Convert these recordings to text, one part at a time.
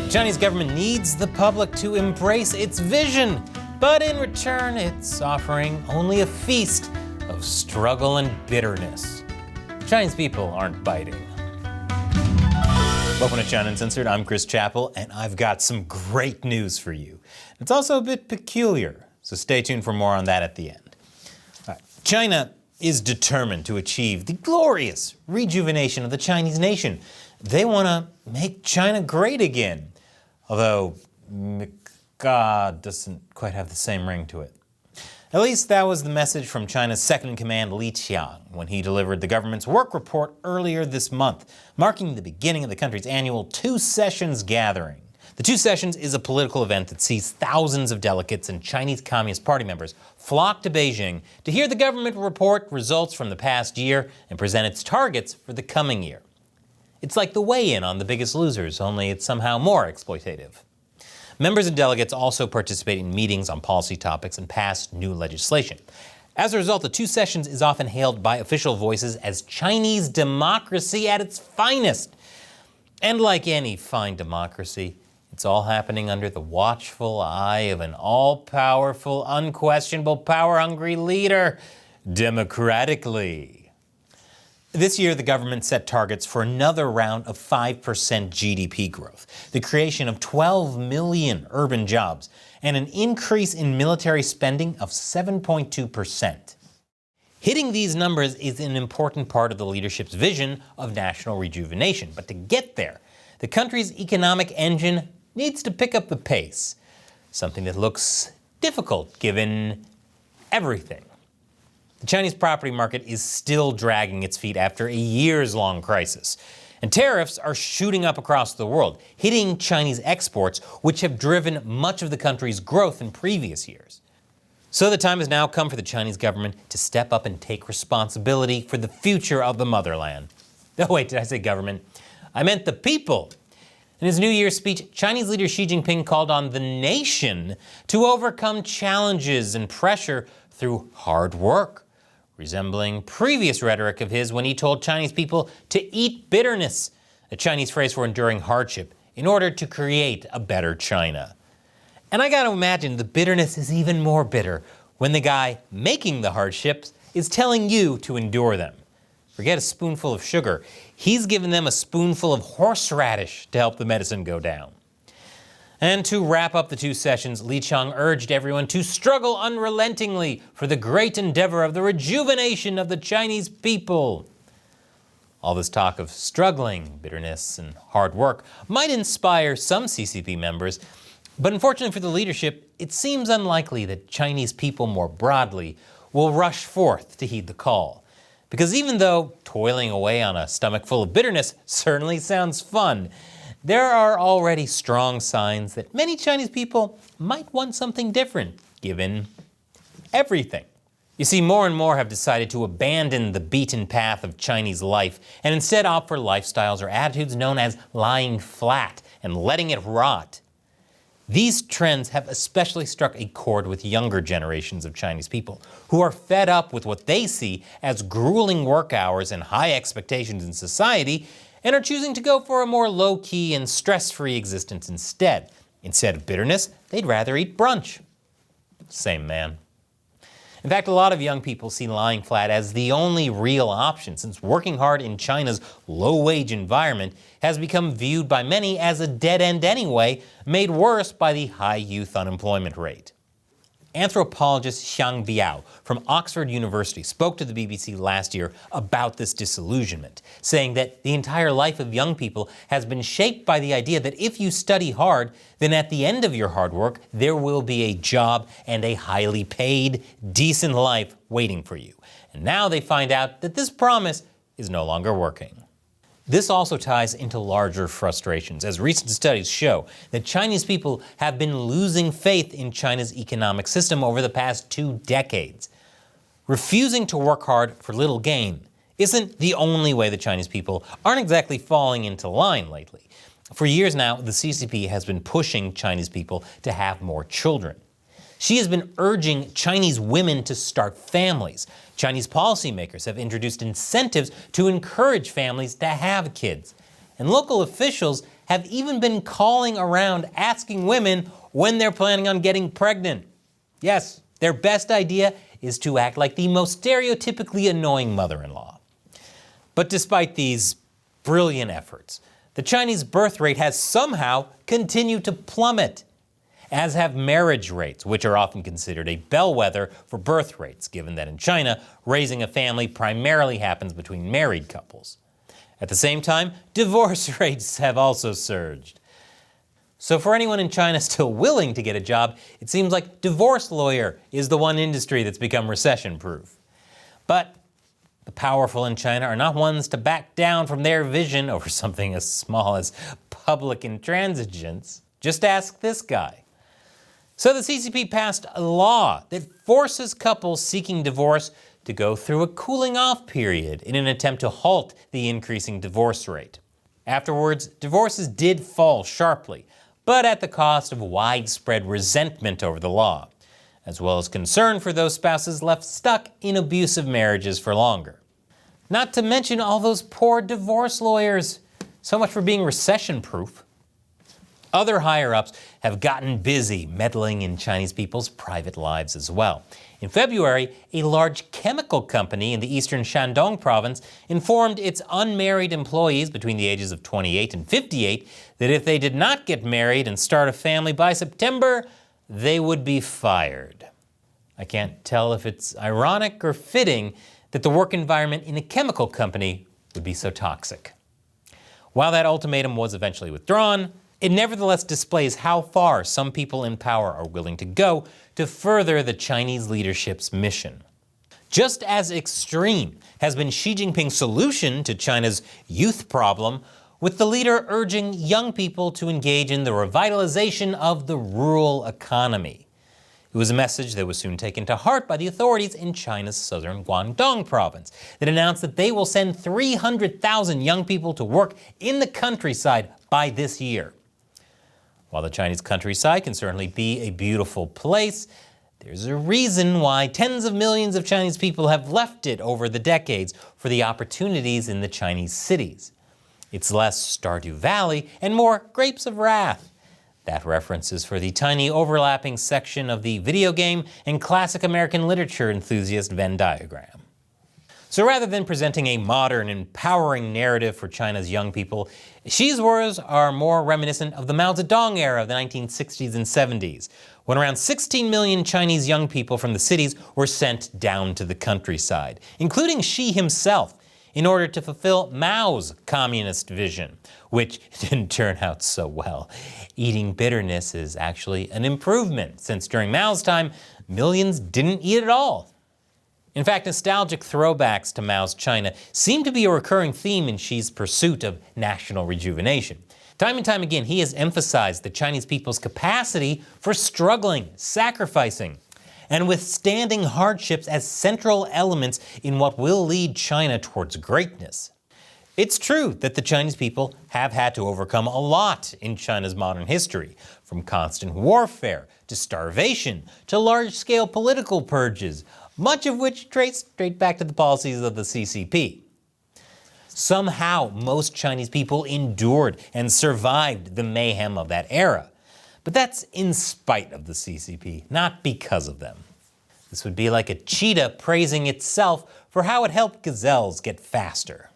The Chinese government needs the public to embrace its vision, but in return, it's offering only a feast of struggle and bitterness. Chinese people aren't biting. Welcome to China Uncensored. I'm Chris Chappell, and I've got some great news for you. It's also a bit peculiar, so stay tuned for more on that at the end. All right. China is determined to achieve the glorious rejuvenation of the Chinese nation. They want to make China great again, although God doesn't quite have the same ring to it. At least that was the message from China's second-in-command Li Qiang when he delivered the government's work report earlier this month, marking the beginning of the country's annual Two Sessions gathering. The Two Sessions is a political event that sees thousands of delegates and Chinese Communist Party members flock to Beijing to hear the government report results from the past year and present its targets for the coming year. It's like the weigh-in on The Biggest Losers, only it's somehow more exploitative. Members and delegates also participate in meetings on policy topics and pass new legislation. As a result, the Two Sessions is often hailed by official voices as Chinese democracy at its finest. And like any fine democracy, it's all happening under the watchful eye of an all-powerful, unquestionable, power-hungry leader, democratically. This year, the government set targets for another round of 5% GDP growth, the creation of 12 million urban jobs, and an increase in military spending of 7.2%. Hitting these numbers is an important part of the leadership's vision of national rejuvenation. But to get there, the country's economic engine needs to pick up the pace, something that looks difficult given everything. The Chinese property market is still dragging its feet after a years-long crisis. And tariffs are shooting up across the world, hitting Chinese exports, which have driven much of the country's growth in previous years. So the time has now come for the Chinese government to step up and take responsibility for the future of the motherland. Oh wait, did I say government? I meant the people. In his New Year's speech, Chinese leader Xi Jinping called on the nation to overcome challenges and pressure through hard work, resembling previous rhetoric of his when he told Chinese people to eat bitterness, a Chinese phrase for enduring hardship, in order to create a better China. And I gotta imagine the bitterness is even more bitter when the guy making the hardships is telling you to endure them. Forget a spoonful of sugar. He's given them a spoonful of horseradish to help the medicine go down. And to wrap up the Two Sessions, Li Qiang urged everyone to struggle unrelentingly for the great endeavor of the rejuvenation of the Chinese people. All this talk of struggling, bitterness, and hard work might inspire some CCP members, but unfortunately for the leadership, it seems unlikely that Chinese people more broadly will rush forth to heed the call. Because even though toiling away on a stomach full of bitterness certainly sounds fun, there are already strong signs that many Chinese people might want something different, given everything. You see, more and more have decided to abandon the beaten path of Chinese life and instead opt for lifestyles or attitudes known as lying flat and letting it rot. These trends have especially struck a chord with younger generations of Chinese people who are fed up with what they see as grueling work hours and high expectations in society and are choosing to go for a more low-key and stress-free existence instead. Instead of bitterness, they'd rather eat brunch. Same man. In fact, a lot of young people see lying flat as the only real option, since working hard in China's low-wage environment has become viewed by many as a dead end anyway, made worse by the high youth unemployment rate. Anthropologist Xiang Biao from Oxford University spoke to the BBC last year about this disillusionment, saying that the entire life of young people has been shaped by the idea that if you study hard, then at the end of your hard work, there will be a job and a highly paid, decent life waiting for you. And now they find out that this promise is no longer working. This also ties into larger frustrations, as recent studies show that Chinese people have been losing faith in China's economic system over the past 2 decades. Refusing to work hard for little gain isn't the only way the Chinese people aren't exactly falling into line lately. For years now, the CCP has been pushing Chinese people to have more children. She has been urging Chinese women to start families. Chinese policymakers have introduced incentives to encourage families to have kids. And local officials have even been calling around asking women when they're planning on getting pregnant. Yes, their best idea is to act like the most stereotypically annoying mother-in-law. But despite these brilliant efforts, the Chinese birth rate has somehow continued to plummet, as have marriage rates, which are often considered a bellwether for birth rates, given that in China, raising a family primarily happens between married couples. At the same time, divorce rates have also surged. So for anyone in China still willing to get a job, it seems like divorce lawyer is the one industry that's become recession-proof. But the powerful in China are not ones to back down from their vision over something as small as public intransigence. Just ask this guy. So the CCP passed a law that forces couples seeking divorce to go through a cooling-off period in an attempt to halt the increasing divorce rate. Afterwards, divorces did fall sharply, but at the cost of widespread resentment over the law, as well as concern for those spouses left stuck in abusive marriages for longer. Not to mention all those poor divorce lawyers. So much for being recession-proof. Other higher-ups have gotten busy meddling in Chinese people's private lives as well. In February, a large chemical company in the eastern Shandong province informed its unmarried employees between the ages of 28 and 58 that if they did not get married and start a family by September, they would be fired. I can't tell if it's ironic or fitting that the work environment in a chemical company would be so toxic. While that ultimatum was eventually withdrawn, it nevertheless displays how far some people in power are willing to go to further the Chinese leadership's mission. Just as extreme has been Xi Jinping's solution to China's youth problem, with the leader urging young people to engage in the revitalization of the rural economy. It was a message that was soon taken to heart by the authorities in China's southern Guangdong province that announced that they will send 300,000 young people to work in the countryside by this year. While the Chinese countryside can certainly be a beautiful place, there's a reason why tens of millions of Chinese people have left it over the decades for the opportunities in the Chinese cities. It's less Stardew Valley and more Grapes of Wrath. That reference is for the tiny overlapping section of the video game and classic American literature enthusiast Venn diagram. So rather than presenting a modern, empowering narrative for China's young people, Xi's words are more reminiscent of the Mao Zedong era of the 1960s and 70s, when around 16 million Chinese young people from the cities were sent down to the countryside, including Xi himself, in order to fulfill Mao's communist vision, which didn't turn out so well. Eating bitterness is actually an improvement, since during Mao's time, millions didn't eat at all. In fact, nostalgic throwbacks to Mao's China seem to be a recurring theme in Xi's pursuit of national rejuvenation. Time and time again, he has emphasized the Chinese people's capacity for struggling, sacrificing, and withstanding hardships as central elements in what will lead China towards greatness. It's true that the Chinese people have had to overcome a lot in China's modern history, from constant warfare to starvation to large-scale political purges, much of which trace straight back to the policies of the CCP. Somehow, most Chinese people endured and survived the mayhem of that era. But that's in spite of the CCP, not because of them. This would be like a cheetah praising itself for how it helped gazelles get faster.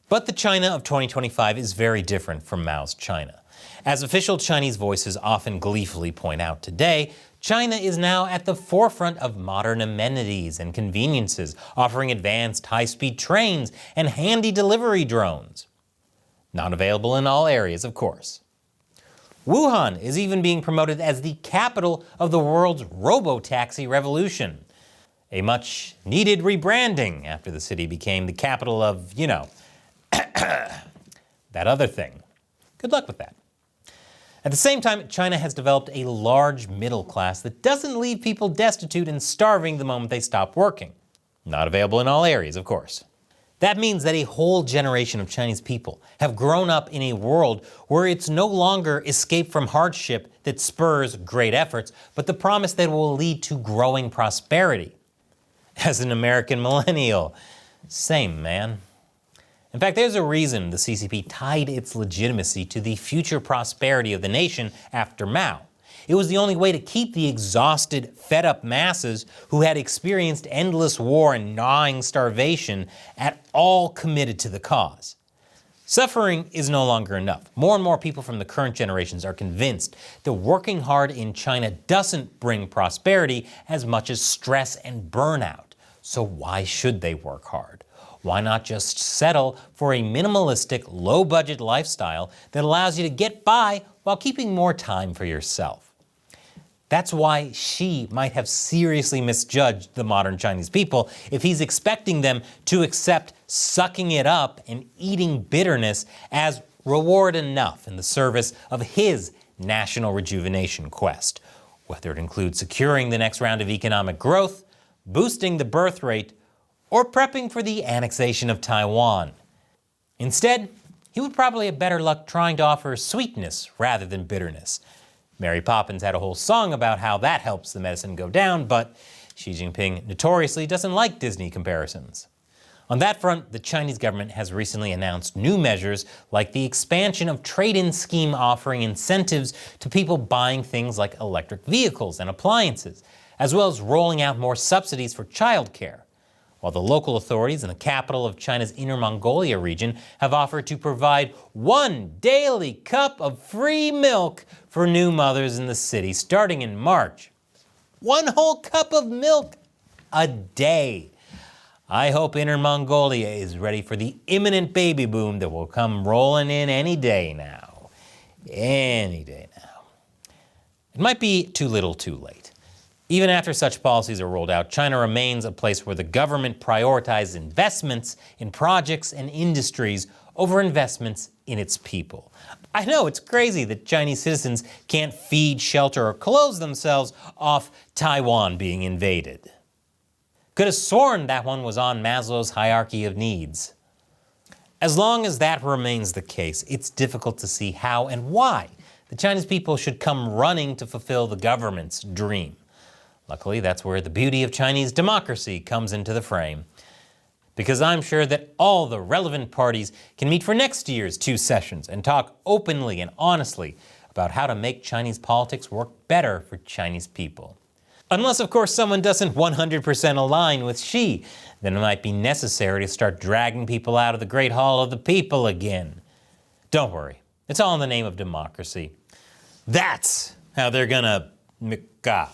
But the China of 2025 is very different from Mao's China. As official Chinese voices often gleefully point out today, China is now at the forefront of modern amenities and conveniences, offering advanced high-speed trains and handy delivery drones. Not available in all areas, of course. Wuhan is even being promoted as the capital of the world's robo-taxi revolution. A much-needed rebranding after the city became the capital of, that other thing. Good luck with that. At the same time, China has developed a large middle class that doesn't leave people destitute and starving the moment they stop working. Not available in all areas, of course. That means that a whole generation of Chinese people have grown up in a world where it's no longer escape from hardship that spurs great efforts, but the promise that it will lead to growing prosperity. As an American millennial, same, man. In fact, there's a reason the CCP tied its legitimacy to the future prosperity of the nation after Mao. It was the only way to keep the exhausted, fed-up masses who had experienced endless war and gnawing starvation at all committed to the cause. Suffering is no longer enough. More and more people from the current generations are convinced that working hard in China doesn't bring prosperity as much as stress and burnout. So why should they work hard? Why not just settle for a minimalistic, low-budget lifestyle that allows you to get by while keeping more time for yourself? That's why Xi might have seriously misjudged the modern Chinese people if he's expecting them to accept sucking it up and eating bitterness as reward enough in the service of his national rejuvenation quest, whether it includes securing the next round of economic growth, boosting the birth rate, or prepping for the annexation of Taiwan. Instead, he would probably have better luck trying to offer sweetness rather than bitterness. Mary Poppins had a whole song about how that helps the medicine go down, but Xi Jinping notoriously doesn't like Disney comparisons. On that front, the Chinese government has recently announced new measures like the expansion of trade-in scheme offering incentives to people buying things like electric vehicles and appliances, as well as rolling out more subsidies for childcare, while the local authorities in the capital of China's Inner Mongolia region have offered to provide 1 daily cup of free milk for new mothers in the city starting in March. 1 whole cup of milk a day. I hope Inner Mongolia is ready for the imminent baby boom that will come rolling in any day now. Any day now. It might be too little too late. Even after such policies are rolled out, China remains a place where the government prioritizes investments in projects and industries over investments in its people. I know it's crazy that Chinese citizens can't feed, shelter, or clothe themselves off Taiwan being invaded. Could have sworn that one was on Maslow's hierarchy of needs. As long as that remains the case, it's difficult to see how and why the Chinese people should come running to fulfill the government's dream. Luckily, that's where the beauty of Chinese democracy comes into the frame. Because I'm sure that all the relevant parties can meet for next year's 2 sessions and talk openly and honestly about how to make Chinese politics work better for Chinese people. Unless, of course, someone doesn't 100% align with Xi, then it might be necessary to start dragging people out of the Great Hall of the People again. Don't worry, it's all in the name of democracy. That's how they're gonna mika.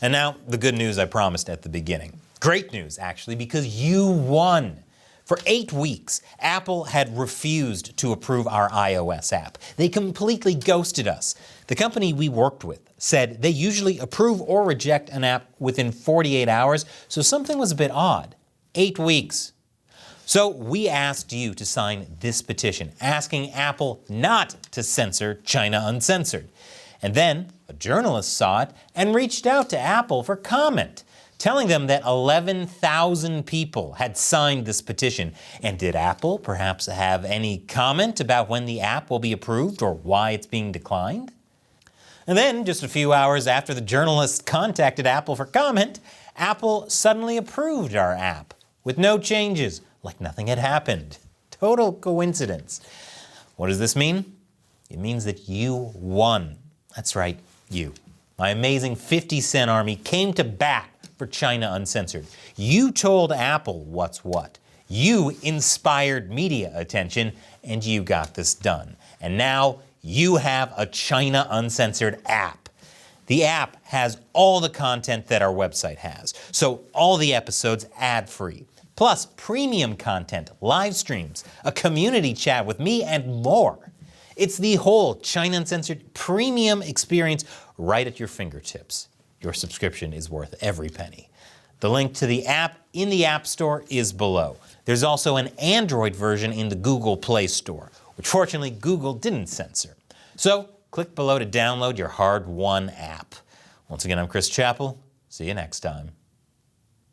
And now, the good news I promised at the beginning. Great news, actually, because you won. For 8 weeks, Apple had refused to approve our iOS app. They completely ghosted us. The company we worked with said they usually approve or reject an app within 48 hours, so something was a bit odd. 8 weeks. So we asked you to sign this petition, asking Apple not to censor China Uncensored. And then a journalist saw it and reached out to Apple for comment, telling them that 11,000 people had signed this petition. And did Apple perhaps have any comment about when the app will be approved or why it's being declined? And then, just a few hours after the journalist contacted Apple for comment, Apple suddenly approved our app with no changes, like nothing had happened. Total coincidence. What does this mean? It means that you won. That's right, you. My amazing 50-cent army came to bat for China Uncensored. You told Apple what's what. You inspired media attention, and you got this done. And now you have a China Uncensored app. The app has all the content that our website has. So all the episodes ad-free. Plus premium content, live streams, a community chat with me, and more. It's the whole China Uncensored premium experience right at your fingertips. Your subscription is worth every penny. The link to the app in the App Store is below. There's also an Android version in the Google Play Store, which fortunately Google didn't censor. So click below to download your hard-won app. Once again, I'm Chris Chappell. See you next time.